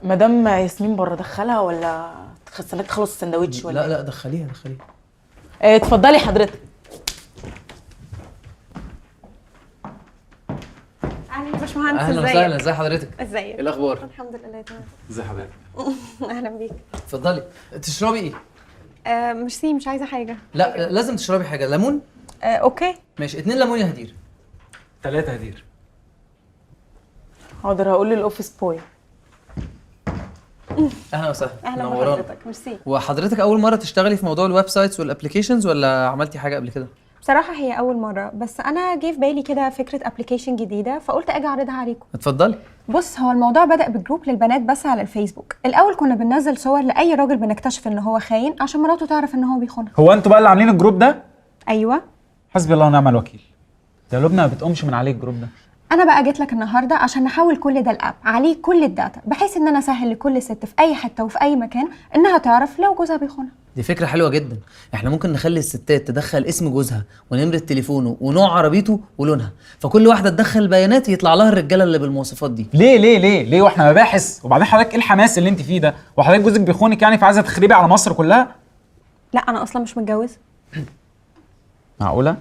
مدام ياسمين بره، دخلها ولا تخليك تخلص السندوتش ولا؟ لا دخليها. اتفضلي حضرتك. اهلا يا باشمهندس. اهلا وسهلا، ازي حضرتك؟ ازيك؟ ايه الاخبار؟ الحمد لله تمام. ازي حضرتك؟ اهلا بيك. اتفضلي. تشربي ايه؟ مش عايزه حاجه. لا لازم تشربي حاجه. ليمون؟ اوكي ماشي، 2 ليمون يا هدير. 3 هدير. حاضر، هقول للاوفيس بوي. اهلا وسهلا. اهلا منورانا. بحضرتك. ميرسي. وحضرتك اول مره تشتغلي في موضوع الويب سايتس والابلكيشنز ولا عملتي حاجه قبل كده؟ بصراحه هي اول مره، بس انا جه في بالي كده فكره ابلكيشن جديده فقلت اجي اعرضها عليكم. اتفضلي. بص، هو الموضوع بدأ بجروب للبنات بس على الفيسبوك. الاول كنا بننزل صور لاي راجل بنكتشف ان هو خاين عشان مراته تعرف ان هو بيخونها. هو انتوا بقى اللي عاملين الجروب ده؟ ايوه. حسبي الله ونعم الوكيل. يا لبنى ما بتقومش من عليه الجروب ده. انا بقى جيت لك النهارده عشان نحول كل ده الاب عليه كل الداتا، بحيث ان انا اسهل لكل ست في اي حته وفي اي مكان انها تعرف لو جوزها بيخونها. دي فكره حلوه جدا. احنا ممكن نخلي الستات تدخل اسم جوزها ونمره تليفونه ونوع عربيته ولونها، فكل واحده تدخل البيانات يطلع لها الرجاله اللي بالمواصفات دي. ليه واحنا مباحث؟ وبعدين حضرتك ايه الحماس اللي انت فيه ده؟ وحضرتك جوزك بيخونك يعني فعايزه تخربي على مصر كلها؟ لا انا اصلا مش متجوزه. معقوله؟